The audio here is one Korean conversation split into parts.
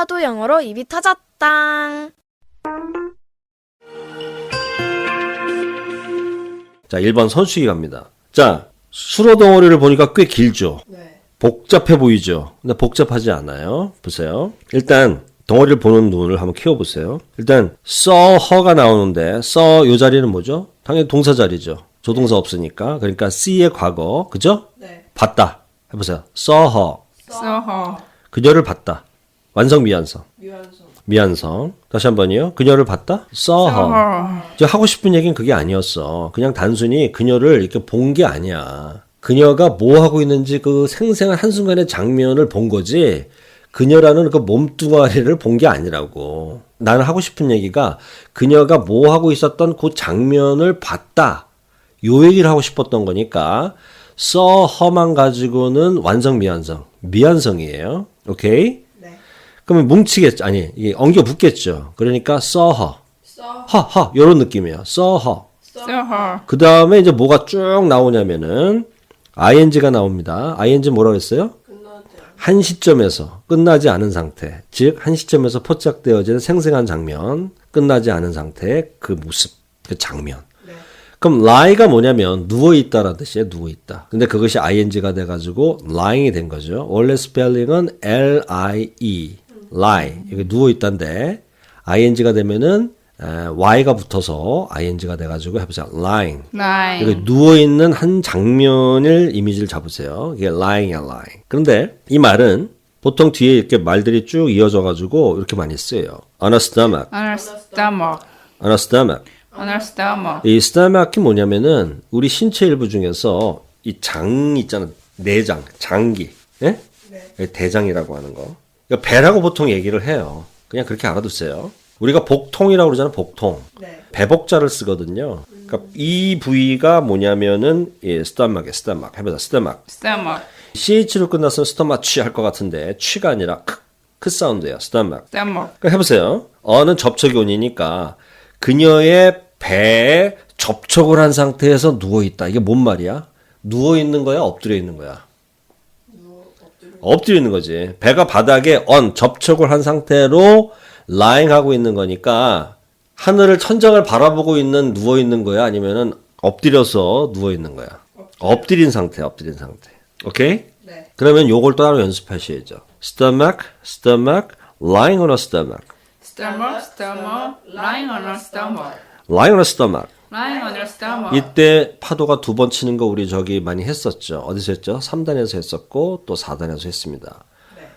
하도 영어로 입이 터졌당. 자, 1번 선수기 갑니다. 자, 수로 덩어리를 보니까 꽤 길죠? 네. 복잡해 보이죠? 근데 복잡하지 않아요. 보세요. 일단 덩어리를 보는 눈을 한번 키워보세요. 일단 h가 나오는데 요 자리는 뭐죠? 당연히 동사 자리죠. 조동사 없으니까. 그러니까 see의 과거. 그죠? 네. 봤다. 해보세요. saw her. 서허. 그녀를 봤다. 완성 미완성. 미완성. 미완성. 다시 한 번이요. 그녀를 봤다. saw her. 서허. 저 하고 싶은 얘기는 그게 아니었어. 그냥 단순히 그녀를 이렇게 본 게 아니야. 그녀가 뭐 하고 있는지 그 생생한 한순간의 장면을 본 거지. 그녀라는 그 몸뚱아리를 본 게 아니라고. 나는 하고 싶은 얘기가 그녀가 뭐 하고 있었던 그 장면을 봤다. 요 얘기를 하고 싶었던 거니까 saw her만 가지고는 완성 미완성. 미완성이에요. 오케이? 네. 그러면 뭉치겠죠. 아니, 이게 엉겨 붙겠죠. 그러니까 saw her. 서. 요런 느낌이에요. saw her. 서허. 그 다음에 이제 뭐가 쭉 나오냐면은 ing가 나옵니다. ing 뭐라고 했어요? 끝나지. 한 시점에서 끝나지 않은 상태. 즉, 한 시점에서 포착되어지는 생생한 장면. 끝나지 않은 상태의 그 모습, 그 장면. 네. 그럼 lie가 뭐냐면 누워있다라는 뜻이에요. 누워있다. 근데 그것이 ing가 돼가지고 lying이 된 거죠. 원래 스펠링은 lie, lie. 이게 누워있다인데 ing가 되면은 y가 붙어서 ing가 돼가지고 해보세요. lying. 나인. 이게 누워있는 한 장면을 이미지를 잡으세요. 이게 lying이야, lying. 그런데 이 말은 보통 뒤에 이렇게 말들이 쭉 이어져가지고 이렇게 많이 쓰여요. on a stomach, On a stomach. on a stomach. On a stomach. 이 stomach이 뭐냐면은 우리 신체 일부 중에서 이 장 있잖아. 내장, 장기. 예? 네. 대장이라고 하는 거. 그러니까 배라고 보통 얘기를 해요. 그냥 그렇게 알아두세요. 우리가 복통이라고 그러잖아요. 복통. 네. 배복자를 쓰거든요. 그러니까 이 부위가 뭐냐면은 예, stomach에 stomach. 해보자. stomach. Stomach. ch로 끝났으면 stomach 할 것 같은데 취가 아니라 크 사운드예요. stomach. Stomach. 그러니까 해보세요. 어는 접촉원이니까 그녀의 배에 접촉을 한 상태에서 누워있다. 이게 뭔 말이야? 누워있는 거야? 엎드려 있는 거야? 엎드려 있는 거지. 배가 바닥에 접촉을 한 상태로 lying 하고 있는 거니까 하늘을 천장을 바라보고 있는 누워있는 거야? 아니면은 엎드려서 누워있는 거야? 엎드린 상태. 오케이? 네. 그러면 요걸 따로 연습하셔야죠. stomach, lying on a stomach. Stomach. Stomach. Lying on a stomach. lying on a stomach. Lying on a stomach. 이때 파도가 두 번 치는 거 우리 저기 많이 했었죠. 어디서 했죠? 3단에서 했었고 또 4단에서 했습니다. 네.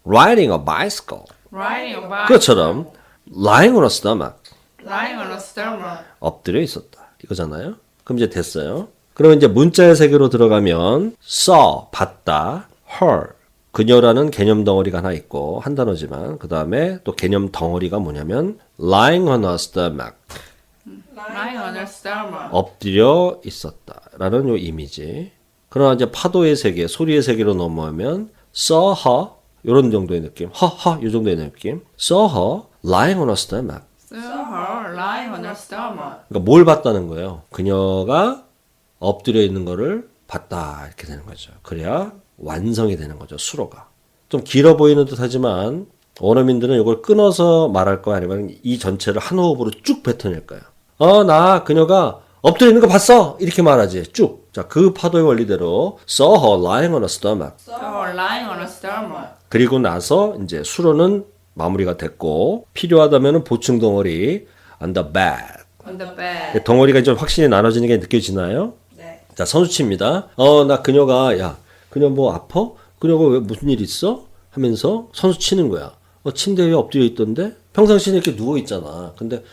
riding a bicycle. Riding a bike. 그것처럼 lying on a stomach. Lying on a stomach. 엎드려 있었다. 이거잖아요. 그럼 이제 됐어요. 그러면 이제 문자의 세계로 들어가면 saw, 봤다, her, 그녀라는 개념 덩어리가 하나 있고 한 단어지만 그 다음에 또 개념 덩어리가 뭐냐면 lying on a stomach. Lying on a stomach. 엎드려 있었다라는 요 이미지. 그러나 이제 파도의 세계, 소리의 세계로 넘어오면 saw her 이런 정도의 느낌, 허허 이 정도의 느낌. saw her lying on a stomach. Saw her lying on her stomach. 그러니까 뭘 봤다는 거예요? 그녀가 엎드려 있는 거를 봤다 이렇게 되는 거죠. 그래야 완성이 되는 거죠. 수로가. 좀 길어 보이는 듯하지만 원어민들은 이걸 끊어서 말할 거야 아니면 이 전체를 한 호흡으로 쭉 뱉어낼 거야. 나 그녀가 엎드려 있는 거 봤어 이렇게 말하지. 쭉. 자, 그 파도의 원리대로 saw her lying on a stomach. Saw her lying on her stomach. 그리고 나서 이제 수로는 마무리가 됐고 필요하다면 보충 덩어리 on the bed. On the bed. 덩어리가 좀 확실히 나눠지는 게 느껴지나요? 네. 자, 선수치입니다. 나 그녀가 그녀 뭐 아파? 그녀가 왜 무슨 일 있어? 하면서 선수 치는 거야. 침대 위에 엎드려 있던데? 평상시에 이렇게 누워 있잖아. 근데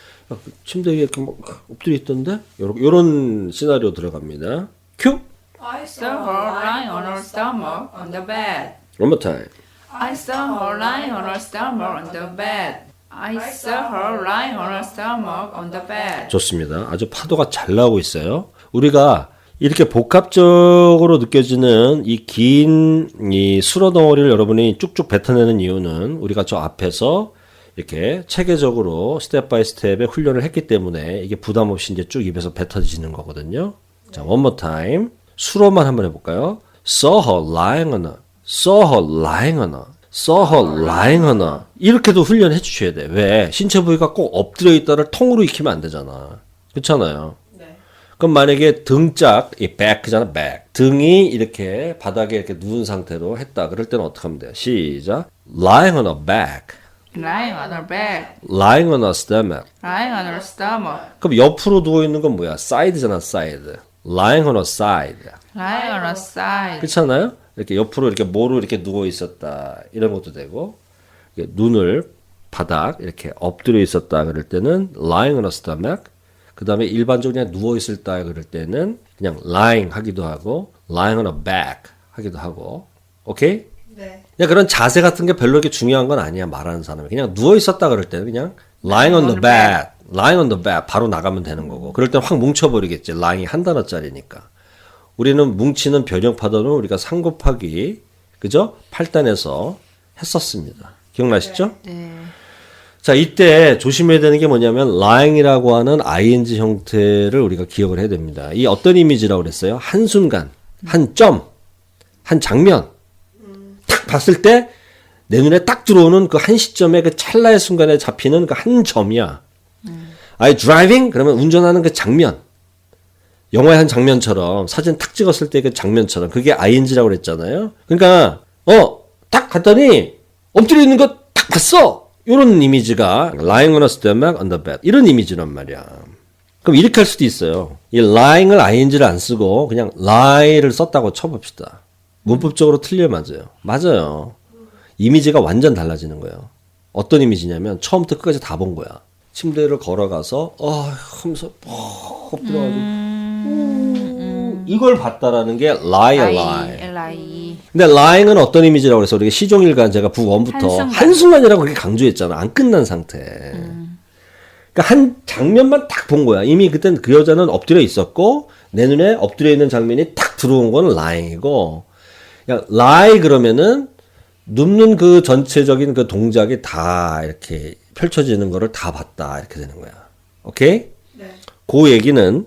침대 위에 이렇게 막 엎드려 있던데? 요런 시나리오 들어갑니다. 큐! I saw her lying on her stomach on the bed. One more time. I saw her lying on her stomach on the bed. I saw her lying on her stomach on the bed. 좋습니다. 아주 파도가 잘 나오고 있어요. 우리가 이렇게 복합적으로 느껴지는 이 긴 이 수로 덩어리를 여러분이 쭉쭉 뱉어내는 이유는 우리가 저 앞에서 이렇게 체계적으로 스텝 바이 스텝의 훈련을 했기 때문에 이게 부담 없이 이제 쭉 입에서 뱉어지는 거거든요. 자, one more time. 수로만 한번 해볼까요? saw her lying on a, saw her lying on a, saw her lying on a. 이렇게도 훈련해 주셔야 돼. 왜? 신체 부위가 꼭 엎드려 있다를 통으로 익히면 안 되잖아. 그렇잖아요. 네. 그럼 만약에 등짝, 이 back잖아, back. 등이 이렇게 바닥에 이렇게 누운 상태로 했다. 그럴 때는 어떻게 하면 돼요? 시작. lying on her back. Lying on her back. lying on her stomach. Lying on her stomach. 그럼 옆으로 누워 있는 건 뭐야? side잖아, side. lying on her side. Lying on her side. 그렇잖아요? 이렇게 옆으로 이렇게 모로 이렇게 누워 있었다. 이런 것도 되고. 이렇게 눈을 바닥 이렇게 엎드려 있었다. 그럴 때는 lying on her stomach. 그 다음에 일반적으로 그냥 누워 있을 때 그럴 때는 그냥 lying 하기도 하고 lying on her back 하기도 하고. 오케이? 네. 그냥 그런 자세 같은 게 별로 그렇게 중요한 건 아니야. 말하는 사람이. 그냥 누워 있었다 그럴 때는 그냥 lying on the bed. lying on the bed. 바로 나가면 되는 거고. 그럴 땐 확 뭉쳐버리겠지. lying이 한 단어짜리니까. 우리는 뭉치는 변형 파동을 우리가 3 곱하기 그죠? 8단에서 했었습니다. 기억나시죠? 네. 자, 이때 조심해야 되는 게 뭐냐면 lying이라고 하는 ing 형태를 우리가 기억을 해야 됩니다. 이 어떤 이미지라고 그랬어요? 한순간, 한 점, 한 장면 딱 봤을 때 내 눈에 딱 들어오는 그 한 시점의 그 찰나의 순간에 잡히는 그 한 점이야. I driving? 그러면 운전하는 그 장면. 영화의 한 장면처럼 사진 탁 찍었을 때 그 장면처럼 그게 ing라고 그랬잖아요. 그러니까 딱 갔더니 엎드려 있는 거 딱 봤어. 이런 이미지가 lying on a stomach on the bed 이런 이미지란 말이야. 그럼 이렇게 할 수도 있어요. 이 lying을 ing를 안 쓰고 그냥 lie를 썼다고 쳐봅시다. 문법적으로 틀려 맞아요. 맞아요. 이미지가 완전 달라지는 거예요. 어떤 이미지냐면 처음부터 끝까지 다 본 거야. 침대를 걸어가서 하면서 엎드려가지고 이걸 봤다라는 게 lie. lie. 근데 lying은 어떤 이미지라고 그래서 우리가 시종일관 제가 북1부터 한순간이라고 그렇게 강조했잖아. 안 끝난 상태. 그러니까 한 장면만 딱 본 거야. 이미 그땐 그 여자는 엎드려 있었고 내 눈에 엎드려 있는 장면이 딱 들어온 거는 lying이고 그냥 lie 그러면은 눕는 그 전체적인 그 동작이 다 이렇게 펼쳐지는 거를 다 봤다. 이렇게 되는 거야. 오케이? 네. 그 얘기는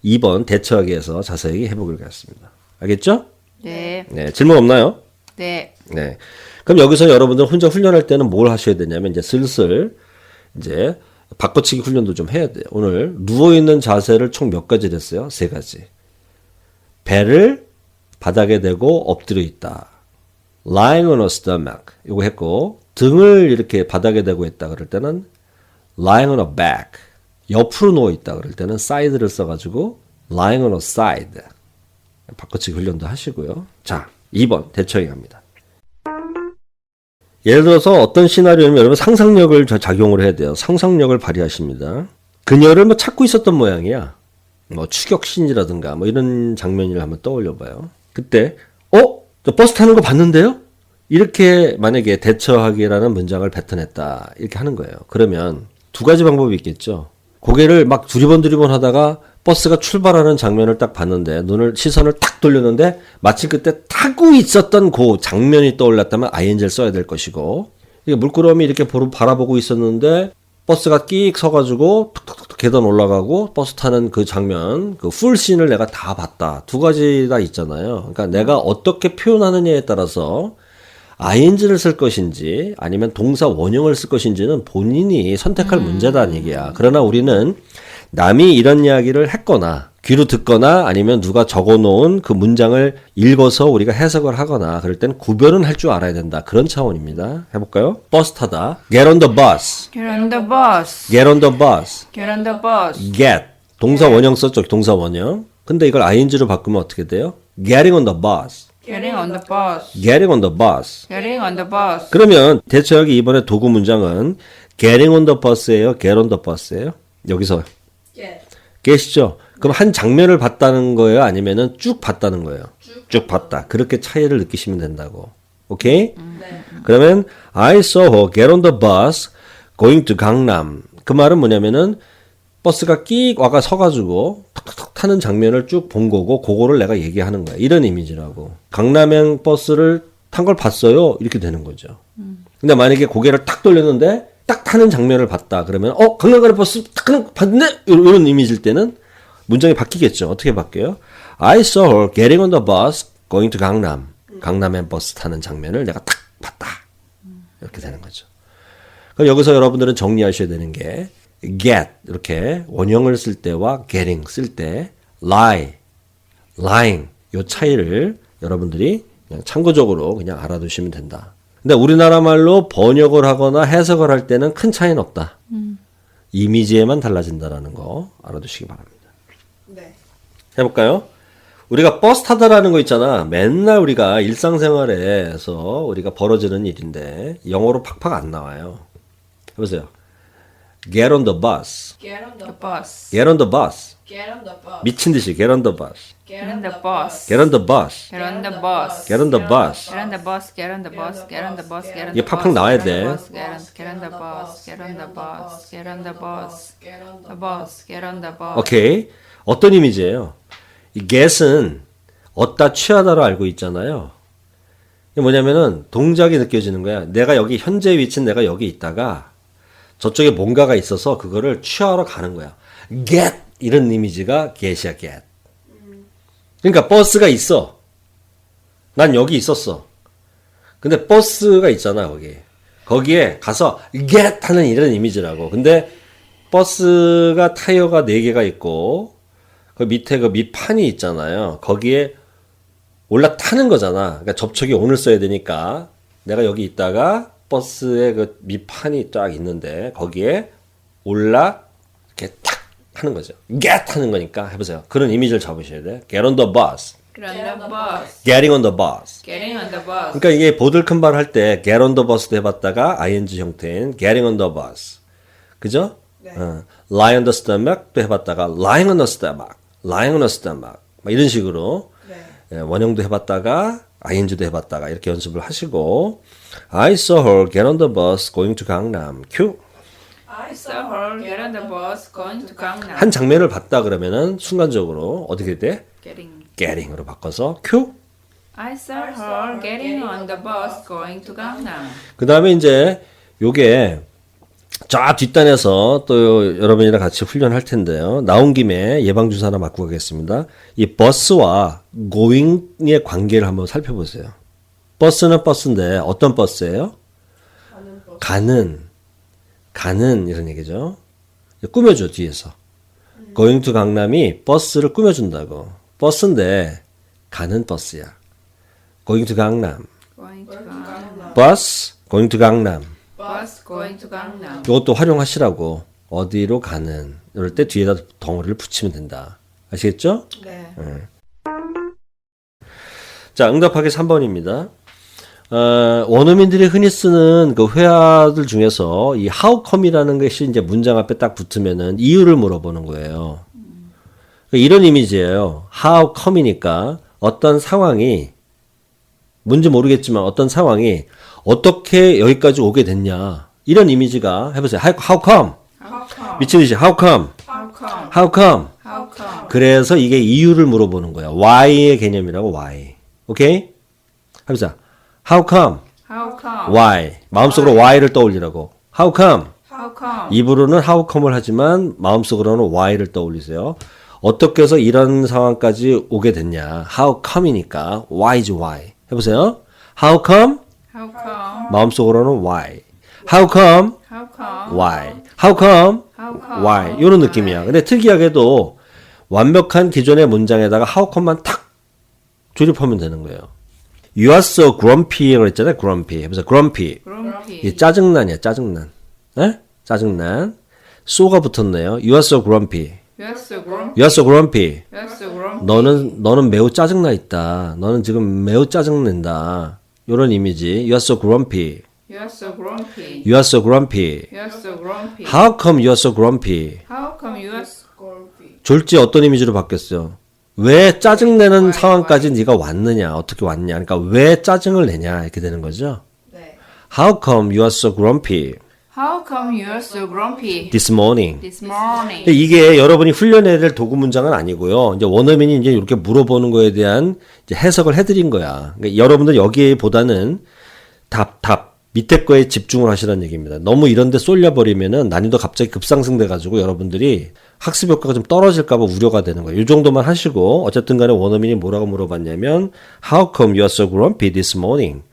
2번 대처하기에서 자세히 해보겠습니다. 알겠죠? 네. 네. 질문 없나요? 네. 네. 그럼 여기서 여러분들 혼자 훈련할 때는 뭘 하셔야 되냐면 이제 슬슬 이제 바꿔치기 훈련도 좀 해야 돼요. 오늘 누워있는 자세를 총 몇 가지를 했어요? 3가지. 배를 바닥에 대고 엎드려 있다. lying on a stomach. 이거 했고 등을 이렇게 바닥에 대고 있다 그럴 때는 lying on a back. 옆으로 누워 있다 그럴 때는 side를 써가지고 lying on a side. 바꿔치기 훈련도 하시고요. 자, 2번 대처해 갑니다. 예를 들어서 어떤 시나리오면 여러분 상상력을 작용을 해야 돼요. 상상력을 발휘하십니다. 그녀를 찾고 있었던 모양이야. 추격신이라든가 이런 장면을 한번 떠올려 봐요. 그때 저 버스 타는 거 봤는데요? 이렇게 만약에 대처하기라는 문장을 뱉어냈다. 이렇게 하는 거예요. 그러면 2가지 방법이 있겠죠. 고개를 막 두리번 하다가 버스가 출발하는 장면을 딱 봤는데 시선을 딱 돌렸는데 마침 그때 타고 있었던 그 장면이 떠올랐다면 ing를 써야 될 것이고 물끄러미 이렇게 바라보고 있었는데 버스가 끼익 서가지고 툭툭툭 계단 올라가고 버스 타는 그 장면 그 풀씬을 내가 다 봤다. 2가지 다 있잖아요. 그러니까 내가 어떻게 표현하느냐에 따라서 ing를 쓸 것인지 아니면 동사 원형을 쓸 것인지는 본인이 선택할 문제다는 얘기야. 그러나 우리는 남이 이런 이야기를 했거나 귀로 듣거나 아니면 누가 적어놓은 그 문장을 읽어서 우리가 해석을 하거나 그럴 땐 구별은 할 줄 알아야 된다. 그런 차원입니다. 해볼까요? 버스 타다. Get on the bus. Get on the bus. Get on the bus. Get on the bus. Get. 동사 원형 썼죠. 동사 원형. 근데 이걸 ing로 바꾸면 어떻게 돼요? Getting on the bus. Getting on the bus. Getting on the bus. Getting on the bus. 그러면 대체하기 이번에 도구 문장은 getting on the bus예요? get on the bus예요? 여기서 get이죠? 그럼 한 장면을 봤다는 거예요? 아니면은 쭉 봤다는 거예요? 쭉 봤다. 그렇게 차이를 느끼시면 된다고. 오케이? 네. 그러면 I saw her get on the bus going to 강남. 그 말은 뭐냐면은 버스가 끼익 와가 서가지고 탁탁탁 타는 장면을 쭉 본 거고 그거를 내가 얘기하는 거야. 이런 이미지라고. 강남행 버스를 탄 걸 봤어요. 이렇게 되는 거죠. 근데 만약에 고개를 탁 돌렸는데 딱 타는 장면을 봤다. 그러면 강남 가는 버스 딱 봤네? 이런 이미지일 때는 문장이 바뀌겠죠. 어떻게 바뀌어요? I saw her getting on the bus going to 강남. 강남행 버스 타는 장면을 내가 딱 봤다. 이렇게 되는 거죠. 그럼 여기서 여러분들은 정리하셔야 되는 게 get 이렇게 원형을 쓸 때와 getting 쓸 때 lie, lying 요 차이를 여러분들이 그냥 참고적으로 그냥 알아두시면 된다. 근데 우리나라 말로 번역을 하거나 해석을 할 때는 큰 차이는 없다. 이미지에만 달라진다라는 거 알아두시기 바랍니다. 네. 해볼까요? 우리가 버스 타다라는 거 있잖아. 맨날 우리가 일상생활에서 우리가 벌어지는 일인데 영어로 팍팍 안 나와요. 해보세요. Get on the bus. Get on the bus. Get on the bus. Get on the bus. 미친 듯이 get on the bus. Get on the bus. Get on the bus. Get on the bus. Get on the bus. Get on the bus. Get on the bus. Get on the bus. Get on the 이게 팍팍 나와야 돼. Get on the bus. Get on the bus. Get on the bus. Get on the bus. Get on the bus. 오케이. 어떤 이미지예요? 이 get은 얻다 취하다로 알고 있잖아요. 이게 뭐냐면은 동작이 느껴지는 거야. 내가 여기 현재 위치는 내가 여기 있다가 저쪽에 뭔가가 있어서 그거를 취하러 가는 거야. get 이런 이미지가 get이야, get. 그러니까 버스가 있어. 난 여기 있었어. 근데 버스가 있잖아, 거기. 거기에 가서 get 하는 이런 이미지라고. 근데 버스가 타이어가 4개가 있고 그 밑에 그 밑판이 있잖아요. 거기에 올라타는 거잖아. 그러니까 접촉이 on을 써야 되니까 내가 여기 있다가 버스의 그 밑판이 딱 있는데 거기에 올라 이렇게 탁 하는 거죠. get 하는 거니까 해보세요. 그런 이미지를 잡으셔야 돼. get on the bus. Get on the bus. getting on the bus. Getting on the bus. 그러니까 이게 보들큰발 할 때 get on the bus도 해봤다가 ing 형태인 getting on the bus. 그죠? lie on the stomach도 해봤다가 lying on the stomach. lying on the stomach. 막 이런 식으로 예, 원형도 해봤다가 ing도 해봤다가 이렇게 연습을 하시고 I saw her get on the bus going to Gangnam. 큐. I saw her get on the bus going to Gangnam. 한 장면을 봤다 그러면은 순간적으로 어떻게 돼? Getting. getting으로 바꿔서 큐. I saw her getting on the bus going to Gangnam. 그 다음에 이제 요게 쫙 뒷단에서 또 여러분이랑 같이 훈련할 텐데요. 나온 김에 예방주사 하나 맞고 가겠습니다. 이 버스와 going의 관계를 한번 살펴보세요. 버스는 버스인데 어떤 버스예요? 가는 이런 얘기죠. 꾸며줘 뒤에서. going to 강남이 버스를 꾸며준다고. 버스인데 가는 버스야. going to 강남. Going to Gangnam. 버스 going to 강남. Bus going to Gangnam. 이것도 활용하시라고. 어디로 가는 이럴 때 뒤에다 덩어리를 붙이면 된다. 아시겠죠? 네. 자, 응답하기 3번입니다. 원어민들이 흔히 쓰는 그 회화들 중에서 이 how come이라는 것이 이제 문장 앞에 딱 붙으면은 이유를 물어보는 거예요. 이런 이미지예요. how come이니까 어떤 상황이 뭔지 모르겠지만 어떤 상황이 어떻게 여기까지 오게 됐냐. 이런 이미지가 해보세요. how come? How come? 미친 듯이 how come? How come? how come? How come? 그래서 이게 이유를 물어보는 거야. why의 개념이라고 why. 오케이? 해보자. how come? How come? why. 마음속으로 why를 떠올리라고. how come? How come? 입으로는 how come을 하지만 마음속으로는 why를 떠올리세요. 어떻게 해서 이런 상황까지 오게 됐냐. how come이니까 why's why. 해보세요. how come? How come? 마음속으로는 why. how come? How come? why. how come? How come? why. 이런 느낌이야. 근데 특이하게도 완벽한 기존의 문장에다가 how come만 탁 조립하면 되는 거예요. You are so grumpy 그랬잖아요. grumpy. 해보세요. grumpy. Grumpy. 이 짜증난이야. 짜증난. 에? 짜증난. so가 붙었네요. You are so grumpy. You are so grumpy. You are so grumpy. You are so grumpy. 너는 매우 짜증나 있다. 너는 지금 매우 짜증낸다. 이런 이미지. You are so grumpy. You are so grumpy. You are so grumpy. You are so grumpy. How come you are so grumpy? How come you are so grumpy? 졸지 어떤 이미지로 바뀌었어요? 왜 짜증내는 상황까지 네가 왔느냐? 어떻게 왔냐? 그러니까 왜 짜증을 내냐? 이렇게 되는 거죠. 네. How come you are so grumpy How come you are so grumpy this morning? this morning? 근데 이게 여러분이 훈련해야 될 도구 문장은 아니고요. 이제 원어민이 이제 이렇게 물어보는 거에 대한 이제 해석을 해드린 거야. 그러니까 여러분들 여기보다는 답 밑에 거에 집중을 하시라는 얘기입니다. 너무 이런데 쏠려버리면은 난이도 갑자기 급상승돼가지고 여러분들이 학습 효과가 좀 떨어질까봐 우려가 되는 거예요. 이 정도만 하시고 어쨌든 간에 원어민이 뭐라고 물어봤냐면 How come you are so grumpy this morning?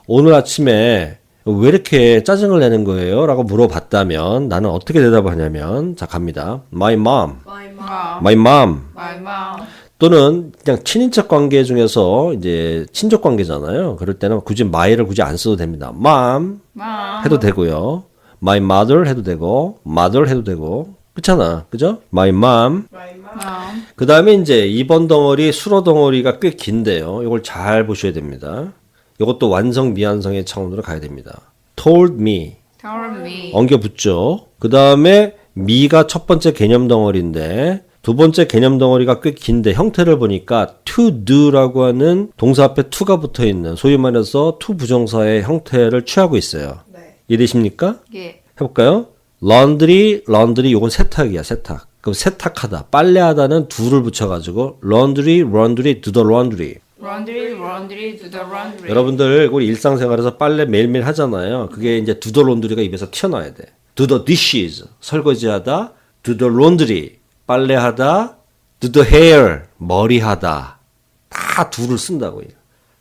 오늘 아침에 왜 이렇게 짜증을 내는 거예요? 라고 물어봤다면 나는 어떻게 대답하냐면 자 갑니다. My mom. Mom. My mom. My mom. 또는 그냥 친인척 관계 중에서 이제 친족 관계잖아요. 그럴 때는 굳이 my를 굳이 안 써도 됩니다. Mom Mom. 해도 되고요. My mother 해도 되고 mother 해도 되고 그렇잖아. 그죠? My mom. Mom. 그 다음에 이제 2번 덩어리 수로 덩어리가 꽤 긴데요. 이걸 잘 보셔야 됩니다. 이것도 완성 미완성의 차원으로 가야 됩니다. told me Told me. 엉겨 붙죠. 그 다음에 me가 첫 번째 개념 덩어리인데 두 번째 개념 덩어리가 꽤 긴데 형태를 보니까 to do라고 하는 동사 앞에 to가 붙어 있는 소위 말해서 to 부정사의 형태를 취하고 있어요. 이해되십니까? 예. 해볼까요? laundry 요건 세탁이야 세탁. 그럼 세탁하다 빨래하다는 do를 붙여가지고 laundry do the laundry. Laundry to the laundry. 여러분들 우리 일상생활에서 빨래 매일매일 하잖아요. 그게 이제 do the laundry가 입에서 튀어나와야 돼. do the dishes 설거지하다 do the laundry 빨래하다 do the hair 머리하다 다 do를 쓴다고요.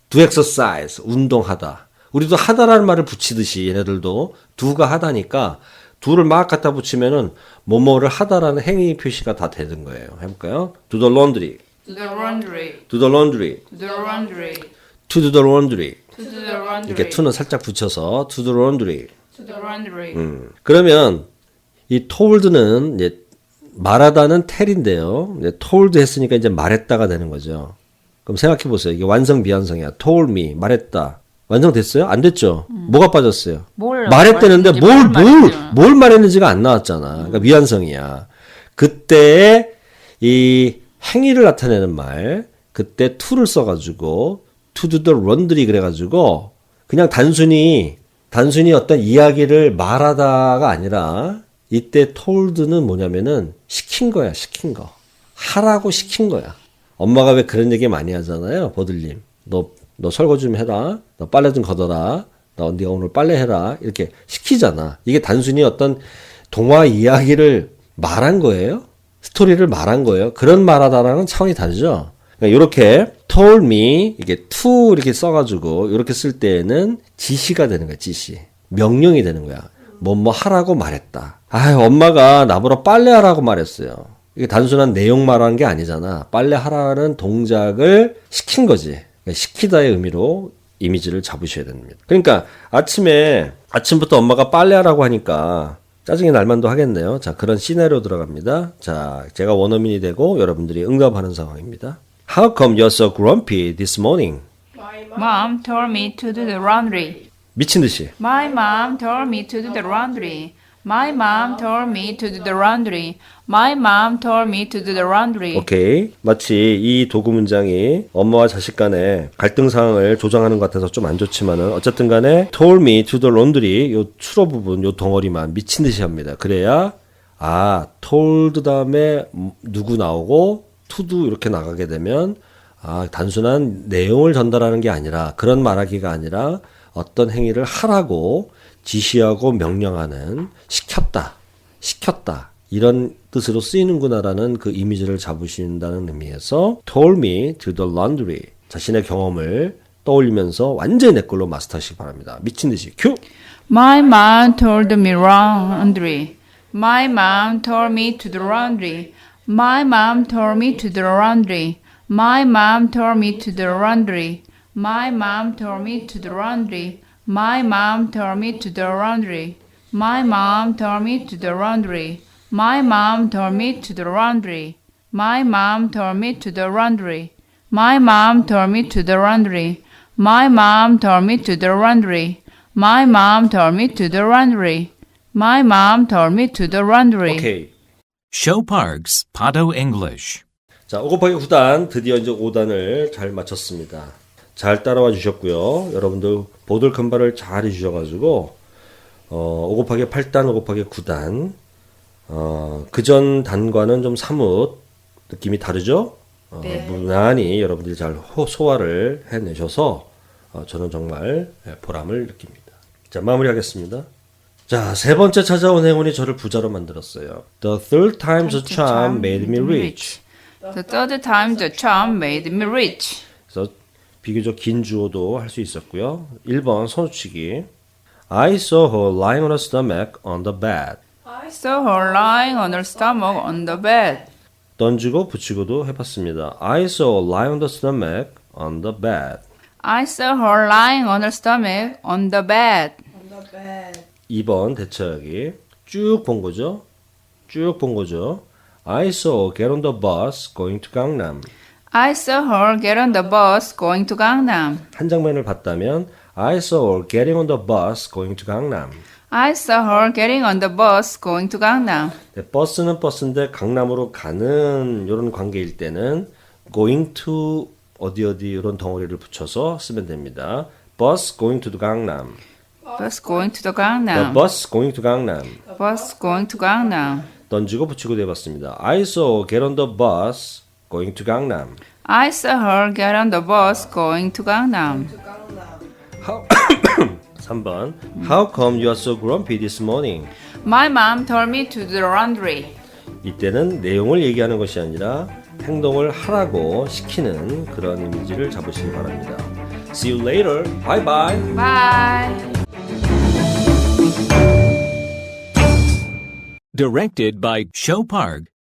do exercise 운동하다. 우리도 하다라는 말을 붙이듯이 얘네들도 do가 하다니까 do를 막 갖다 붙이면은 뭐뭐를 하다라는 행위 표시가 다 되는 거예요. 해볼까요? do the laundry To the laundry. do the laundry To the laundry. to do the laundry To the laundry. 이렇게 to는 살짝 붙여서 to the laundry. To the laundry. 그러면 이 told는 이제 말하다는 tell인데요. 이제 told 했으니까 이제 말했다가 되는 거죠. 그럼 생각해 보세요. 이게 완성 비완성이야. told me 말했다. 완성됐어요? 안 됐죠? 뭐가 빠졌어요? 말했다는데 뭘 말했는지가 안 나왔잖아. 그러니까 미완성이야. 그때의 이 행위를 나타내는 말, 그때 to를 써가지고 to do the laundry 그래가지고 그냥 단순히 어떤 이야기를 말하다가 아니라 이때 told는 뭐냐면은 시킨 거야, 시킨 거. 하라고 시킨 거야. 엄마가 왜 그런 얘기 많이 하잖아요, 버들님. 너 설거지 좀 해라. 너 빨래 좀 걷어라. 네가 오늘 빨래 해라. 이렇게 시키잖아. 이게 단순히 어떤 동화 이야기를 말한 거예요? 스토리를 말한 거예요. 그런 말하다라는 차원이 다르죠. 그러니까 이렇게 told me 이게 to 이렇게 써가지고 이렇게 쓸 때에는 지시가 되는 거야. 지시. 명령이 되는 거야. 뭐 하라고 말했다. 엄마가 나보러 빨래하라고 말했어요. 이게 단순한 내용 말하는 게 아니잖아. 빨래하라는 동작을 시킨 거지. 그러니까 시키다의 의미로 이미지를 잡으셔야 됩니다. 그러니까 아침부터 엄마가 빨래하라고 하니까 짜증이 날만도 하겠네요. 자, 그런 시나리오 들어갑니다. 자, 제가 원어민이 되고 여러분들이 응답하는 상황입니다. How come you're so grumpy this morning? Mom told me to do the laundry. 미친 듯이. My mom told me to do the laundry. My mom told me to do the laundry. My mom told me to do the laundry. 오케이. 마치 이 도구 문장이 엄마와 자식 간의 갈등 상황을 조장하는 것 같아서 좀 안 좋지만은 어쨌든 간에 told me to the laundry 요 추로 부분 요 덩어리만 미친 듯이 합니다. 그래야 told 다음에 누구 나오고 to do 이렇게 나가게 되면 단순한 내용을 전달하는 게 아니라 그런 말하기가 아니라 어떤 행위를 하라고 지시하고 명령하는 시켰다 이런 뜻으로 쓰이는구나라는 그 이미지를 잡으신다는 의미에서 told me to the laundry 자신의 경험을 떠올리면서 완전히 내 걸로 마스터하시기 바랍니다. 미친 듯이 큐! My mom told me laundry. My mom told me to do laundry. My mom told me to do laundry. My mom told me to do laundry. My mom told me to do laundry. My mom told me to do laundry. My mom told me to do laundry. My mom told me to do laundry. My mom told me to do laundry. My mom told me to do laundry. My mom told me to do laundry. My mom told me to do laundry. My mom told me to do laundry. 오케이. Show Parks, Pado English. 자, 5 곱하기 9단 드디어 이제 5단을 잘 마쳤습니다. 잘 따라와 주셨고요. 여러분들 보들컴바를 잘 해주셔가지고 5 곱하기 8단, 5 곱하기 9단 그전 단과는 좀 사뭇 느낌이 다르죠? 네. 무난히 여러분들이 잘 소화를 해내셔서 저는 정말 보람을 느낍니다. 자, 마무리하겠습니다. 자, 세 번째 찾아온 행운이 저를 부자로 만들었어요. The third time the charm made me rich. The third time the charm made me rich. 그래서 비교적 긴 주어도 할 수 있었고요. 1번 손치기. I saw her lying on her stomach on the bed. I saw her lying on her stomach on the bed. 던지고 붙이고도 해봤습니다. I saw her lying on the stomach on the bed. I saw her lying on her stomach on the bed. 2번 대처하기. 쭉 본 거죠? 쭉 본 거죠? I saw her get on the bus going to Gangnam. I saw her get on the bus going to Gangnam. 한 장면을 봤다면 I saw her getting on the bus going to Gangnam. I saw her getting on the bus going to Gangnam. 네, 버스는 버스인데 강남으로 가는 이런 관계일 때는 going to 어디 이런 덩어리를 붙여서 쓰면 됩니다. Bus going to the Gangnam. Bus going to the The Gangnam. bus going to Gangnam. Bus going to Gangnam. 던지고 붙이고 해봤습니다. I saw her get on the bus going to Gangnam. I saw her get on the bus going to Gangnam. 3번 How come you are so grumpy this morning? My mom told me to do the laundry. 이때는 내용을 얘기하는 것이 아니라 행동을 하라고 시키는 그런 이미지를 잡으시기 바랍니다. See you later. Bye bye. Bye. Directed by Show Park.